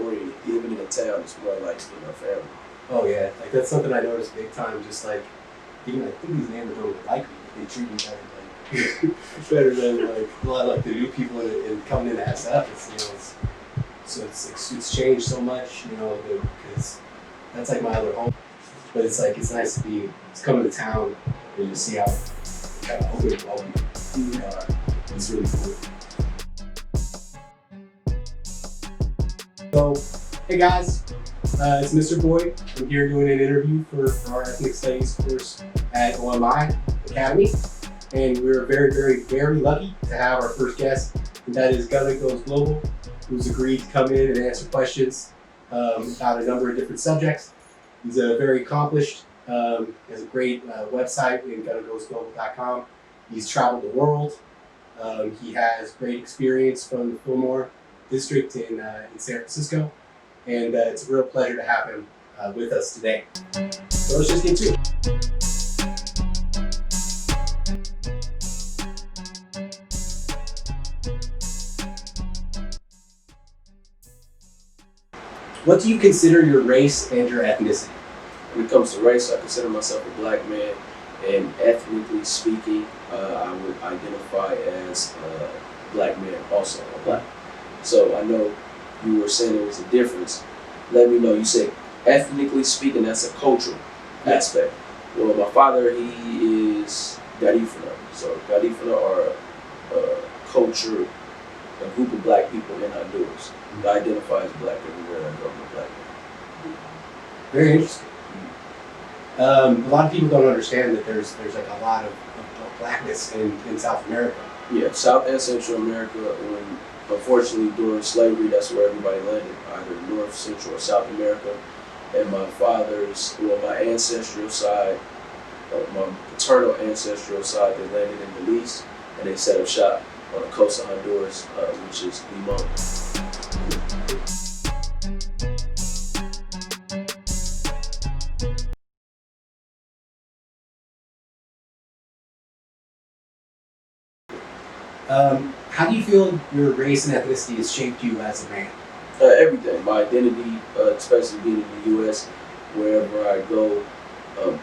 oriented. Living in a town is more like family. Oh yeah, like that's something I noticed big time. Just like even I think these neighbors don't really like me. They treat me better than like a lot of like the new people and coming in to SF. It's changed so much, because that's like my other home. But it's like it's nice to come to town and just see how kind of open and welcoming they are. It's really cool. So, hey guys, it's Mr. Boyd. I'm here doing an interview for our ethnic studies course at OMI Academy, and we're very, very, very lucky to have our first guest, and that is Gunna Goes Global, who's agreed to come in and answer questions about a number of different subjects. He's very accomplished. He has a great website in GunnaGoesGlobal.com. He's traveled the world. He has great experience from the Fillmore district in San Francisco, and it's a real pleasure to have him with us today. So let's just get to it. What do you consider your race and your ethnicity? When it comes to race, I consider myself a black man, and ethnically speaking, I would identify as a black man, also a black. So I know you were saying there was a difference. Let me know. You say ethnically speaking, that's a cultural aspect. Well, my father, he is Garifuna. So Garifuna are a culture, a group of black people in Honduras. I identify as black everywhere I go. I'm a black man. Very interesting. A lot of people don't understand that there's like a lot of blackness in South America. Yeah, South and Central America. When unfortunately during slavery, that's where everybody landed, either North, Central, or South America. And my my ancestral side, my paternal ancestral side, they landed in Belize, and they set up shop on the coast of Honduras, which is Limon. How do you feel your race and ethnicity has shaped you as a man? Everything. My identity, especially being in the U.S., wherever I go,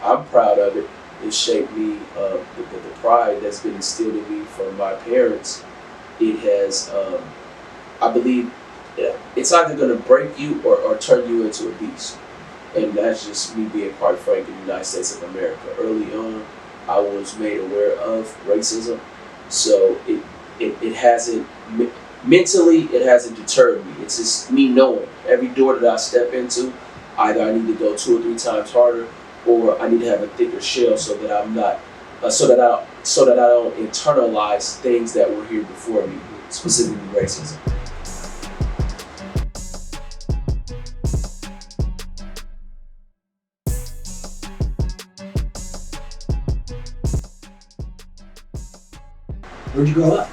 I'm proud of it. It shaped me. The pride that's been instilled in me from my parents, it has, I believe, it's either going to break you or turn you into a beast. And that's just me being quite frank in the United States of America. Early on, I was made aware of racism, so it hasn't, mentally, it hasn't deterred me. It's just me knowing every door that I step into, either I need to go 2 or 3 times harder, or I need to have a thicker shell so that I'm not, so that I don't internalize things that were here before me, specifically racism. Where'd you grow up?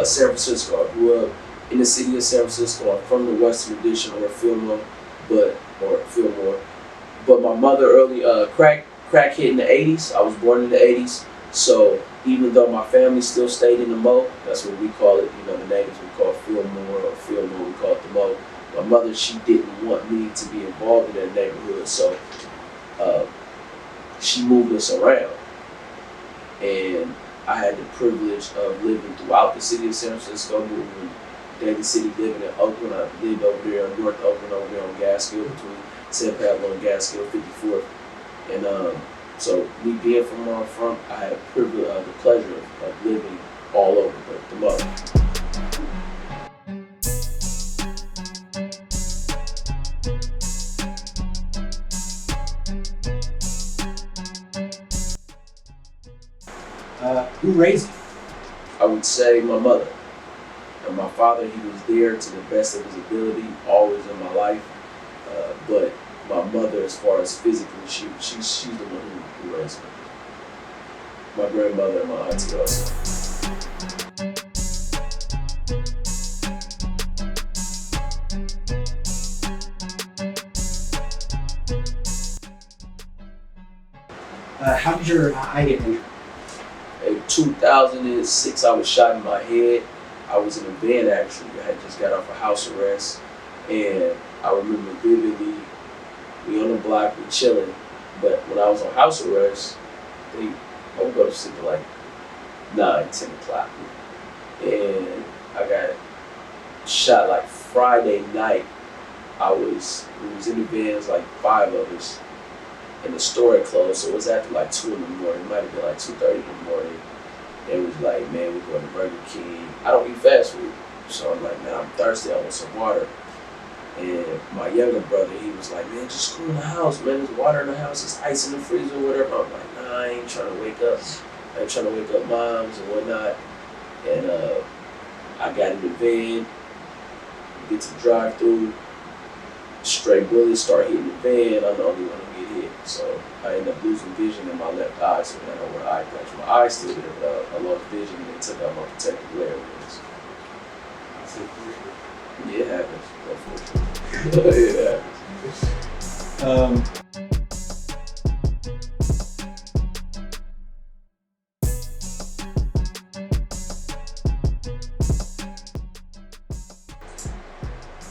San Francisco. I grew up in the city of San Francisco. I'm from the Western Addition or Fillmore, but my mother crack hit in the 80s. I was born in the 80s, so even though my family still stayed in the Mo, that's what we call it. The natives we call Fillmore, or Fillmore we call it the Mo. My mother, she didn't want me to be involved in that neighborhood, so she moved us around, and I had the privilege of living throughout the city of San Francisco, moving Daly City, living in Oakland. I lived over there in North Oakland, over there on Gaskill, between San Pablo and Gaskill, 54th. And so me being from where I'm from, I had the pleasure of living all over the mother. Who raised you? I would say my mother. And my father, he was there to the best of his ability, always in my life. But my mother, as far as physically, she's the one who raised me. My grandmother and my auntie also. How did your eye get injured? In 2006, I was shot in my head. I was in a van actually. I had just got off of house arrest. And I remember vividly, we on the block, we chilling. But when I was on house arrest, I would go to sleep at like 9, 10 o'clock. And I got shot like Friday night. We was in the van, it was like 5 of us. And the store had closed, so it was after like 2 in the morning. It might have been like 2:30 in the morning. And it was like, man, we're going to Burger King. I don't eat fast food. So I'm like, man, I'm thirsty, I want some water. And my younger brother, he was like, man, just go in the house, man. There's water in the house, there's ice in the freezer or whatever. I'm like, nah, I ain't trying to wake up. I ain't trying to wake up moms and whatnot. And I got in the van, get to the drive-through, stray bullets start hitting the van. I'm the only one who get hit. So I ended up losing vision in my left eye. So then I had one eye patch. My eye's still there, but I lost vision and they took out my protective glare lens. Yeah, it happens. Unfortunately. It happens.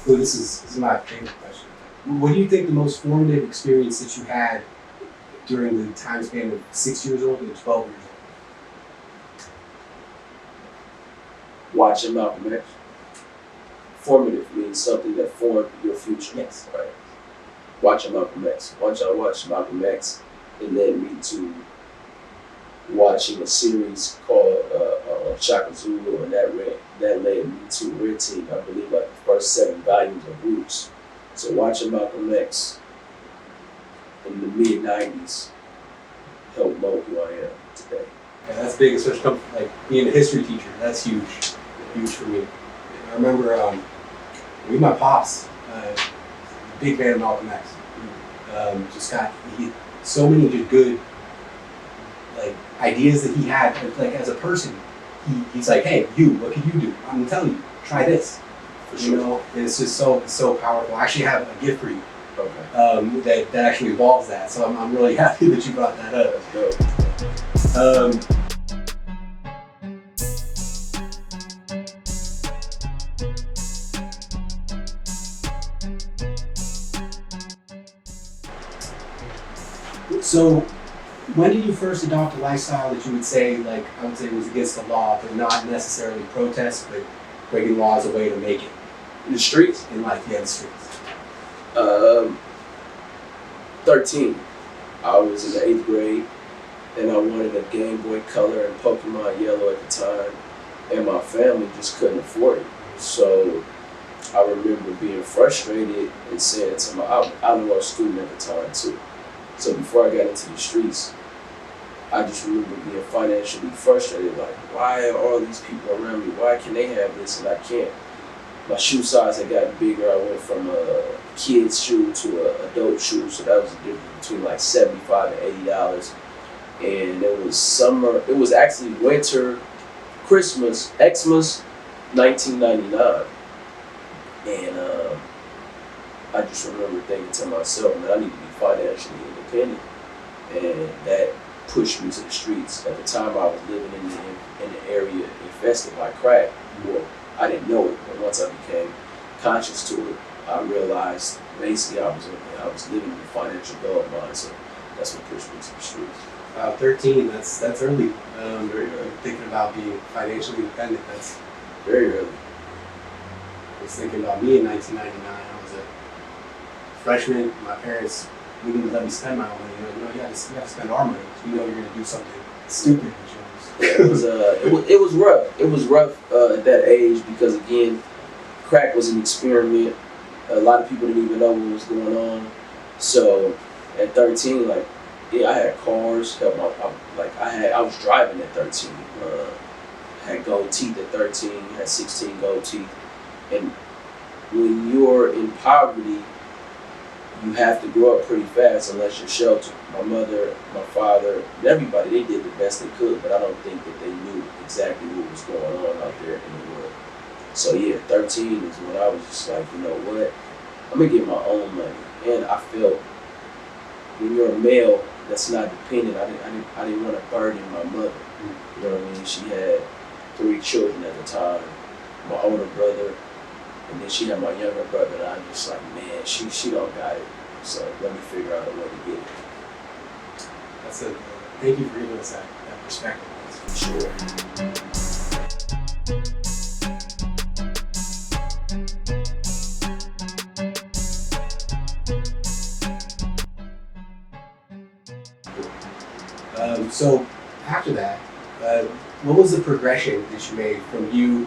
Well, this is my favorite question. What do you think the most formative experience that you had during the time span of 6 years old and 12 years old? Watching Malcolm X. Formative means something that formed your future. Yes. Right. Watching Malcolm X. Once I watched Malcolm X, it led me to watching a series called Shaka Zulu, and that led me to renting, I believe, like the first 7 volumes of Roots. So watching Malcolm X in the mid '90s helped mold who I am today. Yeah, that's big, especially like being a history teacher. That's huge for me. I remember with my pops, big fan of Malcolm X. Just got so many just good like ideas that he had. Like as a person, he's like, hey, what can you do? I'm telling you, try this. For sure. You know, and it's just so powerful. I actually have a gift for you. Okay. That actually involves that. So I'm really happy that you brought that up. That's dope. So when did you first adopt a lifestyle that you would say, like, I would say was against the law, but not necessarily protest, but breaking law as a way to make it? In the streets? In life, yeah, the streets. 13. I was in the 8th grade, and I wanted a Game Boy Color and Pokemon Yellow at the time, and my family just couldn't afford it. So I remember being frustrated and saying to I was a student at the time too. So before I got into the streets, I just remember being financially frustrated, like, why are all these people around me? Why can they have this and I can't? My shoe size had gotten bigger. I went from a kid's shoe to an adult shoe, so that was the difference between like $75 and $80. And it was summer, it was actually winter, Christmas, Xmas, 1999. And I just remember thinking to myself, man, I need to be financially independent. And that pushed me to the streets. At the time, I was living in the area infested by crack. Well, I didn't know it, but once I became conscious to it, I realized basically I was living in a financial gold mine. So that's what pushed me to the streets. 13, that's early. Very early. Thinking about being financially independent, that's Very early. I was thinking about me in 1999. I was a freshman. My parents wouldn't even let me spend my own money. You have to spend our money. You know you're going to do something stupid. It was rough. It was rough at that age because, again, crack was an experiment. A lot of people didn't even know what was going on. So at 13, like, yeah, I had cars. I was driving at 13. Had gold teeth at 13. Had 16 gold teeth. And when you're in poverty, you have to grow up pretty fast unless you're sheltered. My mother, my father, everybody, they did the best they could, but I don't think that they knew exactly what was going on out there in the world. So yeah, 13 is when I was just like, you know what, I'm gonna get my own money. And I felt when you're a male that's not dependent, I didn't want to burden my mother. You know what I mean? She had 3 children at the time. My older brother, And then she had my younger brother, and I'm just like, man, she don't got it. So let me figure out a way to get it. Thank you for giving us that perspective. Sure. So after that, what was the progression that you made from you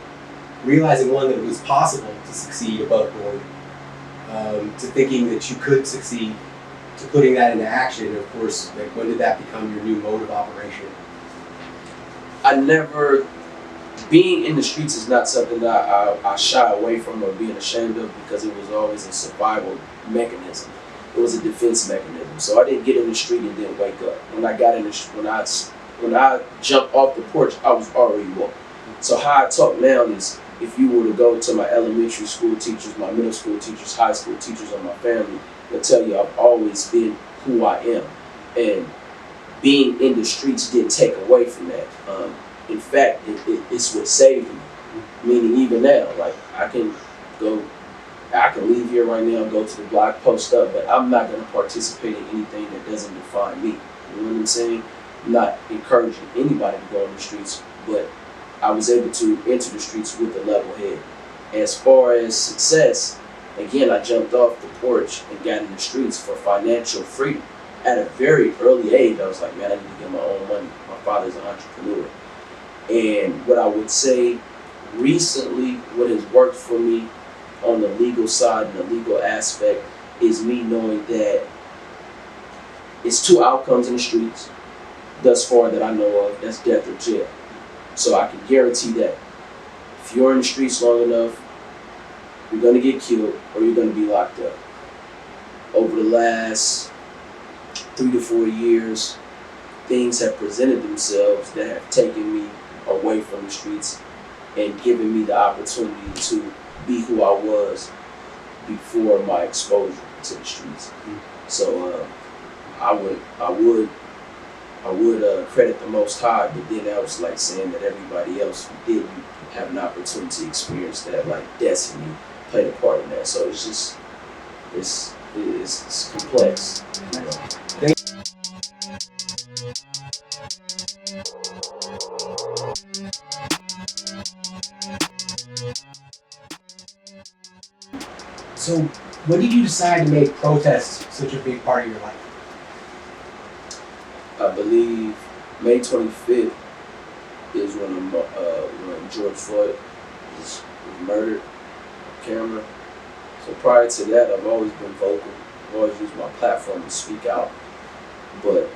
realizing, one, that it was possible to succeed above board, to thinking that you could succeed, to putting that into action? Of course, like, when did that become your new mode of operation? Being in the streets is not something that I shy away from or being ashamed of, because it was always a survival mechanism. It was a defense mechanism. So I didn't get in the street and then wake up. When I jumped off the porch, I was already woke. So how I talk now is, if you were to go to my elementary school teachers, my middle school teachers, high school teachers, or my family, they'll tell you I've always been who I am. And being in the streets didn't take away from that. In fact, it's what saved me. Meaning, even now, like, I can leave here right now and go to the block, post up, but I'm not going to participate in anything that doesn't define me. You know what I'm saying? I'm not encouraging anybody to go on the streets, but I was able to enter the streets with a level head. As far as success, again, I jumped off the porch and got in the streets for financial freedom. At a very early age, I was like, man, I need to get my own money. My father's an entrepreneur. And what I would say recently, what has worked for me on the legal side and the legal aspect, is me knowing that it's two outcomes in the streets thus far that I know of. That's death or jail. So I can guarantee that if you're in the streets long enough, you're going to get killed or you're going to be locked up. Over the last 3 to 4 years, things have presented themselves that have taken me away from the streets and given me the opportunity to be who I was before my exposure to the streets. So I would credit the Most High, but then that was like saying that everybody else who didn't have an opportunity to experience that, like destiny played a part in that. So it's just it's complex. You know? So when did you decide to make protests such a big part of your life? I believe May 25th is when George Floyd was murdered on camera. So prior to that, I've always been vocal. I've always used my platform to speak out. But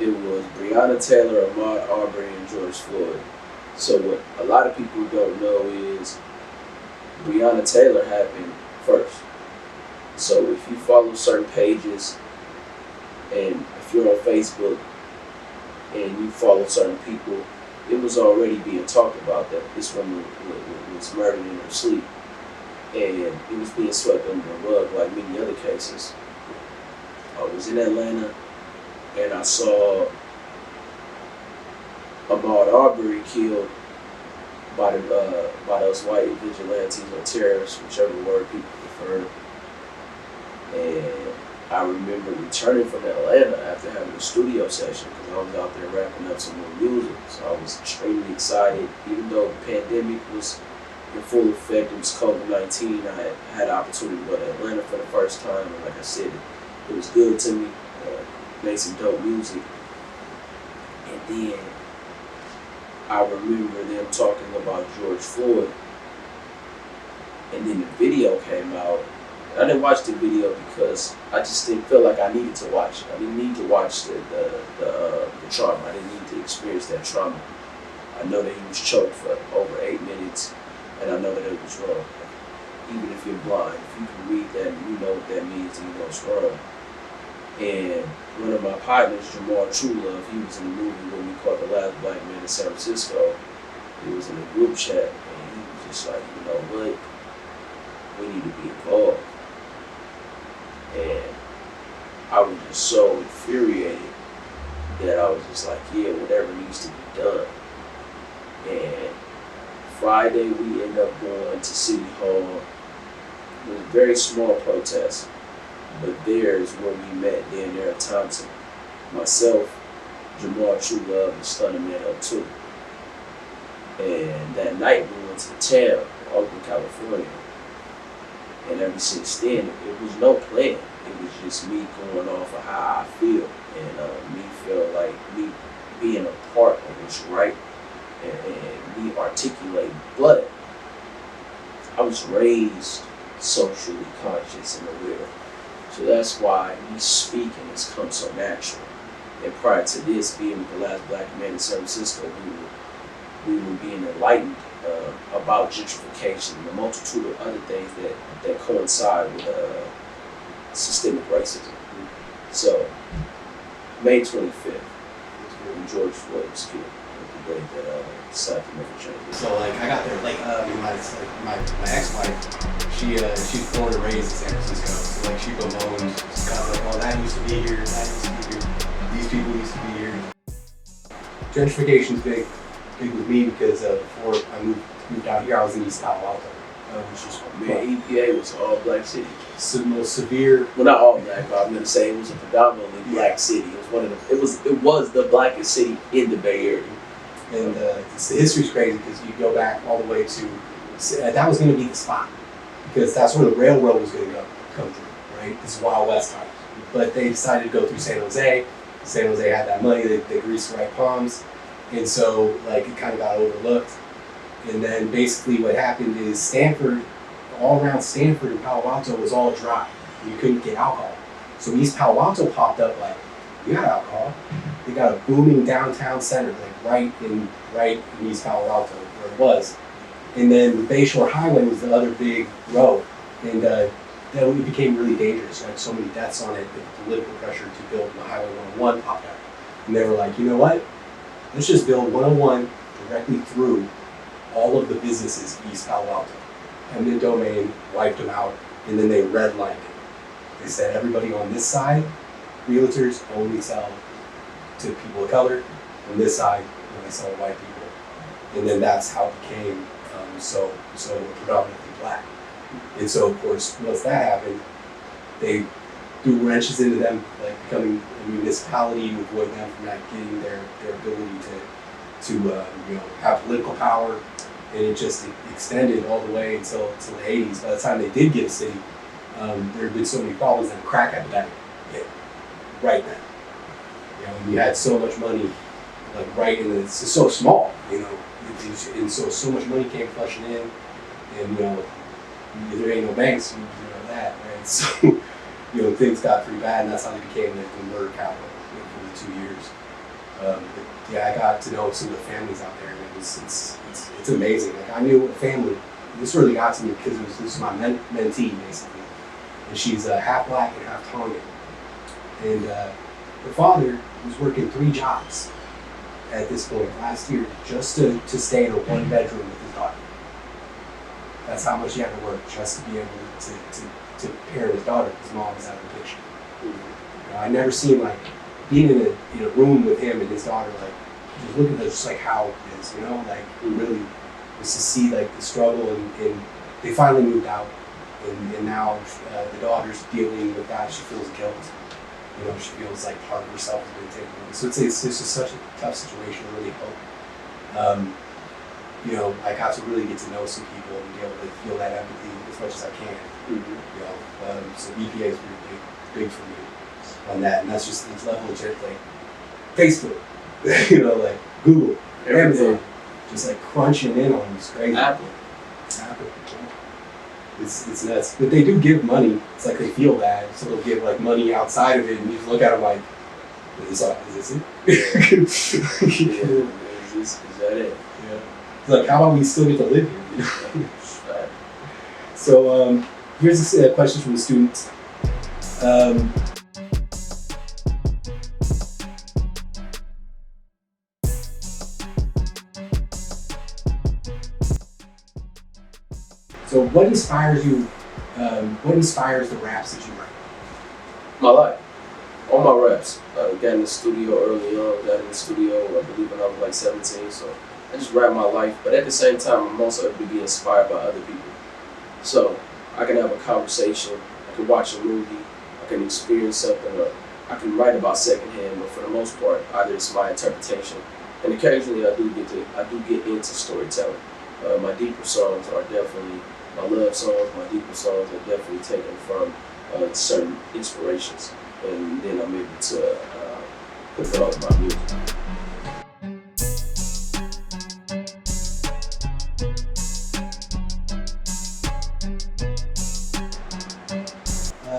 it was Breonna Taylor, Ahmaud Arbery, and George Floyd. So what a lot of people don't know is Breonna Taylor happened first. So if you follow certain pages, and if you're on Facebook and you follow certain people, it was already being talked about that this woman was murdered in her sleep. And it was being swept under the rug like many other cases. I was in Atlanta and I saw Ahmaud Arbery killed by those white vigilantes or terrorists, whichever word people prefer. And I remember returning from Atlanta after having a studio session, because I was out there wrapping up some more music. So I was extremely excited. Even though the pandemic was in full effect, it was COVID-19, I had the opportunity to go to Atlanta for the first time. And like I said, it was good to me. Made some dope music. And then I remember them talking about George Floyd. And then the video came out. I didn't watch the video because I just didn't feel like I needed to watch it. I didn't need to watch the trauma. I didn't need to experience that trauma. I know that he was choked for over 8 minutes, and I know that it was wrong. Even if you're blind, if you can read that and you know what that means, and you know it's wrong. And one of my partners, Jamal Truelove, he was in a movie with me called The Last Black Man in San Francisco. He was in a group chat, and he was just like, you know what? We need to be involved. And I was just so infuriated that I was just like, yeah, whatever needs to be done. And Friday, we end up going to City Hall. It was a very small protest, but there's where we met Dan there Thompson, myself, Jamal True Love, and Stunner Man up too. And that night we went to town, Oakland, California. And ever since then, it was no plan. It was just me going off of how I feel, and me feel like me being a part of what's right, and me articulating. But I was raised socially conscious and aware, so that's why me speaking has come so natural. And prior to this, being the last black man in San Francisco, we were being enlightened about gentrification and a multitude of other things that coincide with systemic racism. So, May 25th, when George Floyd was killed, the day that decided to make a change. So like I got there late. My ex-wife, she's born and raised in San Francisco. So like she bemoaned, she's kind of like, oh, that used to be here, that used to be here, these people used to be here. Gentrification's big with me because before I moved out here, I was in East Palo Alto, which is EPA was an all-black city. the most severe. Well, not all black, but I'm going to say it was a predominantly black city. It was one of the. It was the blackest city in the Bay Area. And the history's crazy because you go back all the way to that was going to be the spot because that's where the railroad was going to come through, right? This is Wild West time. But they decided to go through San Jose. San Jose had that money. They greased the right palms, and so like it kind of got overlooked. And then basically what happened is Stanford, all around Stanford and Palo Alto was all dry. You couldn't get alcohol. So East Palo Alto popped up like, we got alcohol. They got a booming downtown center, like right in East Palo Alto where it was. And then the Bayshore Highway was the other big road. And it became really dangerous. Like so many deaths on it, the political pressure to build the Highway 101 popped up. And they were like, you know what? Let's just build 101 directly through all of the businesses East Palo Alto. Eminent domain, wiped them out, and then they redlined it. They said everybody on this side, realtors only sell to people of color. On this side, they sell to white people. And then that's how it became so predominantly black. And so, of course, once that happened, they threw wrenches into them, like becoming a municipality to avoid them from not getting their ability to have political power. And it just extended all the way until the 80s. By the time they did get a city, there had been so many problems that a crack epidemic hit right now. And you had so much money, like right in it's just so small, and so much money came flushing in, and there ain't no banks, you know that, right? So things got pretty bad, and that's how they became the murder capital for the 2 years. I got to know some of the families out there, and it's amazing. Like I knew a family. This really got to me because this is my mentee basically, and she's half black and half Tongan, and her father was working 3 jobs at this point last year just to stay in a 1-bedroom with his daughter. That's how much he had to work just to be able to parent his daughter. His mom was out of the picture. I never seen like being in a room with him and his daughter, like just looking at just like how it is, like it really was to see like the struggle, and they finally moved out, and now the daughter's dealing with that. She feels guilt. She feels like part of herself has been taken away. So it's just such a tough situation to really hope. I got to really get to know some people and be able to feel that empathy as much as I can. So EPA is really big for me on that, and that's just this level of like Facebook, like Google, Amazon, just like crunching in on these crazy. Apple. It's nuts, but they do give money. It's like they feel bad, so they'll give like money outside of it, and you just look at them like, is this it? Is that it? Yeah. It's like, how about we still get to live here? So here's a question from the students. So what inspires you? What inspires the raps that you write? My life. All my raps. Got in the studio early on. Got in the studio, I believe, when I was like 17. So I just rap my life, but at the same time, I'm also able to be inspired by other people. So I can have a conversation, I can watch a movie, I can experience something, or I can write about secondhand. But for the most part, either it's my interpretation, and occasionally I do get into storytelling. My deeper songs are definitely my love songs. My deeper songs are definitely taken from certain inspirations, and then I'm able to put it all in my music.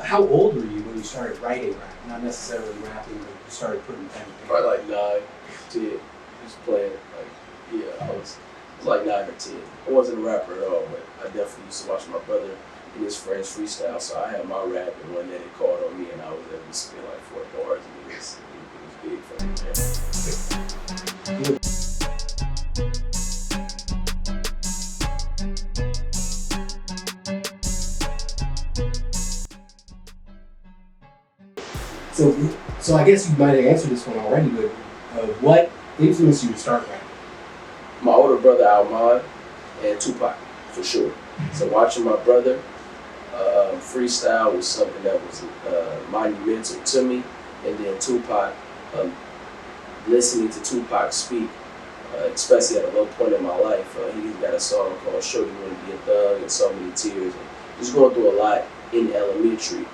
How old were you when you started writing rap? Not necessarily rapping, but you started putting pen to paper. Probably like 9, 10, just playing. Like, yeah, I was like 9 or 10. I wasn't a rapper at all, but I definitely used to watch my brother and his friends freestyle. So I had my rap, and one day they called on me, and I was able to spit like 4 bars, and it was big for me, man. So I guess you might have answered this one already, but what influenced you to start rapping? My older brother Almon and Tupac, for sure. So watching my brother freestyle was something that was monumental to me, and then Tupac, listening to Tupac speak, especially at a low point in my life. He's got a song called "Shorty Wanna Be a Thug" and "So Many Tears," and just going through a lot in elementary,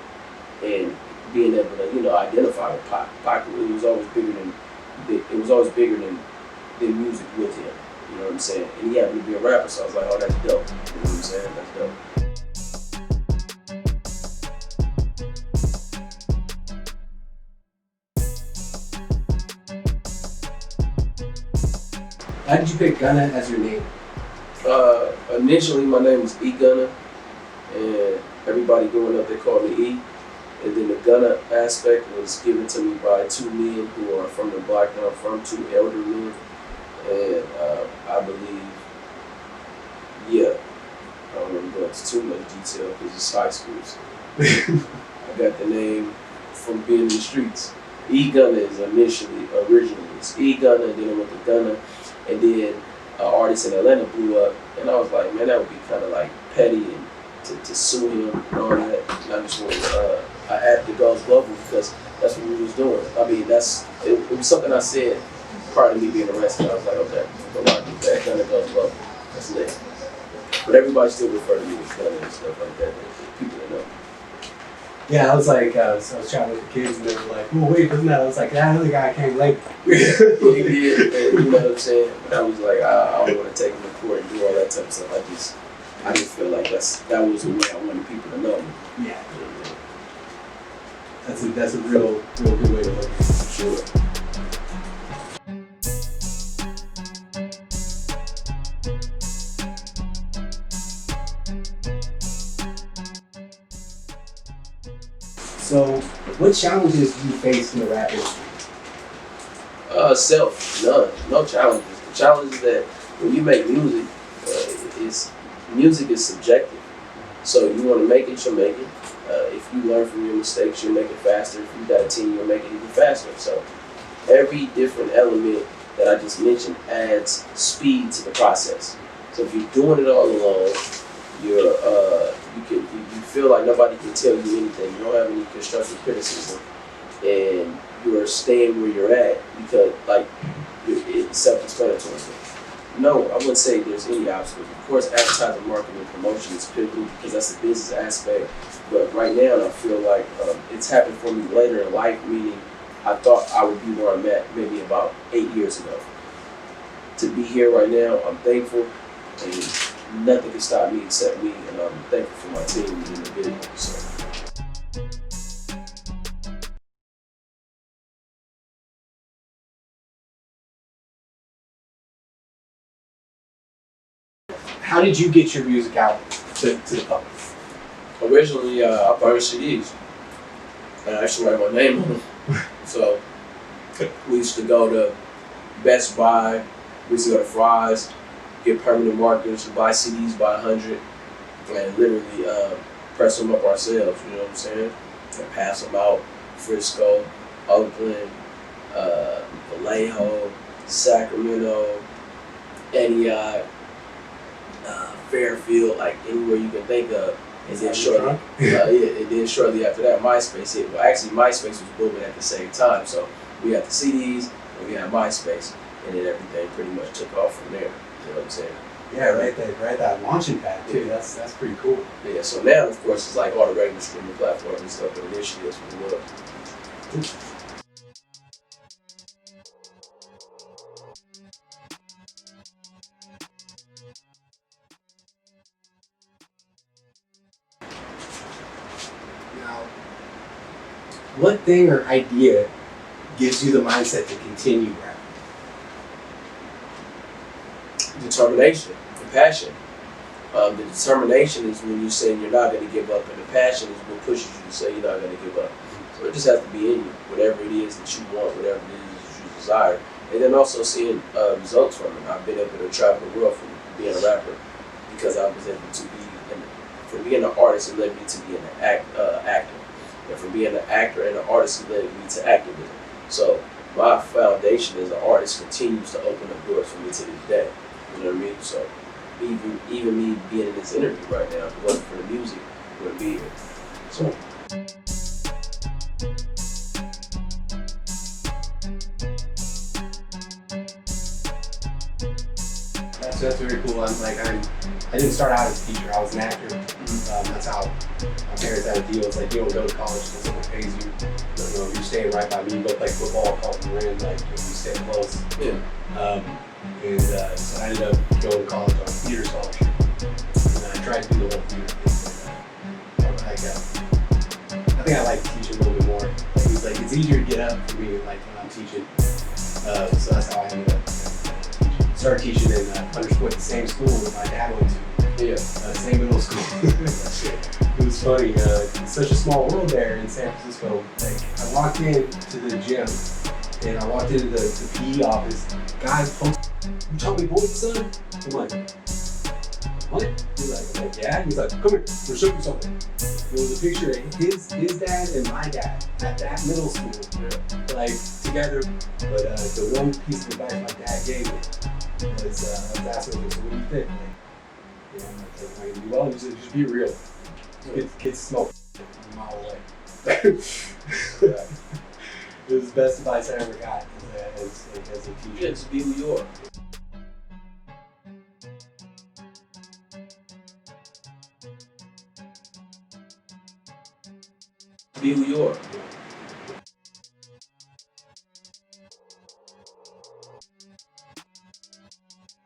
and being able to identify with Pac. Pac, it was always bigger than music with him. You know what I'm saying? And he happened to be a rapper, so I was like, oh, that's dope. You know what I'm saying? That's dope. How did you pick Gunna as your name? Initially, my name was Gunna, and everybody growing up, they called me E. And then the Gunna aspect was given to me by 2 men who are from the block that I'm from, 2 elder men. And I believe, I don't want to go into too much detail because it's high school. So I got the name from being in the streets. Gunna is originally, it's Gunna, and then I went to Gunna, and then an artist in Atlanta blew up, and I was like, man, that would be kind of like petty and to sue him and all that. And I just wanted I added the Ghost Global because that's what we was doing. I mean, it was something I said prior to me being arrested. I was like, okay, go rock with that, Gunna Ghost Global. That's lit. But everybody still refer to me as Gunna and stuff like that. People that know. Yeah, I was like, I was chatting with the kids, and they were like, "Oh wait, wasn't that?" I was like, "That other guy came late." He did, and you know what I'm saying? But I was like, I don't want to take him to court and do all that type of stuff. I just feel like that was the way I wanted people to know me. Yeah. That's a real good way to look at it, for sure. So, what challenges do you face in the rap industry? No challenges. The challenge is that when you make music, music is subjective. So you want to make it, you'll make it. If you learn from your mistakes, you'll make it faster. If you got a team, you'll make it even faster. So every different element that I just mentioned adds speed to the process. So if you're doing it all alone, you feel like nobody can tell you anything. You don't have any constructive criticism, and you are staying where you're at because it's self-explanatory. No, I wouldn't say there's any obstacles. Of course, advertising, marketing, and promotion is pivotal because that's the business aspect. But right now, I feel like it's happened for me later in life, meaning I thought I would be where I'm at maybe about 8 years ago. To be here right now, I'm thankful, and nothing can stop me except me, and I'm thankful for my team and the individual. So. How did you get your music out to the public? Originally, I burned CDs. And I actually write my name on them. So we used to go to Best Buy, we used to go to Fry's, get permanent markers, buy CDs by 100, and literally press them up ourselves, you know what I'm saying? And pass them out, Frisco, Oakland, Vallejo, Sacramento, any Fairfield, like anywhere you can think of. And then shortly after that, MySpace hit. Well, actually, MySpace was booming at the same time. So we had the CDs, and we had MySpace, and then everything pretty much took off from there. You know what I'm saying? Yeah, right. That launching pad too. Yeah. That's pretty cool. Yeah. So now, of course, it's like all the regular streaming platforms and stuff, but initially that's what it was. Now, what thing or idea gives you the mindset to continue rapping? Determination and passion. The determination is when you say you're not going to give up, and the passion is what pushes you to say you're not going to give up. So it just has to be in you, whatever it is that you want, whatever it is that you desire. And then also seeing results from it. I've been able to travel the world from being a rapper because I was able to be, from being an artist, it led me to being an actor. And from being an actor and an artist, it led me to activism. So my foundation as an artist continues to open up doors for me to this day. You know what I mean? So even me being in this interview right now, if it wasn't for the music, I wouldn't be here. So. That's very cool. I didn't start out as a teacher. I was an actor. That's how my parents had a deal. It's like you don't go to college until someone pays you. You know, you're staying right by me. You go play football, call you in, like you stay close. Yeah. So I ended up going to college on a theater scholarship. And I tried to do the whole theater thing. But, I think I like teaching a little bit more. Like it's easier to get up for me like when I'm teaching. So that's how I ended up. Started teaching in Hunterspoint, the same school that my dad went to. Yeah. Same middle school. It was funny. It's such a small world there in San Francisco. Like I walked into the gym and I walked into the PE office. Guy posted, "You taught me voice, son?" I'm like, "What?" He's like, "Yeah." He's like, "Come here, I'm gonna show you something." There was a picture of his dad and my dad at that middle school, like together. But the one piece of advice my dad gave me was asking him, "So what do you think?" Like, I'm like, "Well, he said, just be real. Kids smoke a mile away." It was the best advice I ever got as a teacher. Yeah, just be who you are. Be who you are.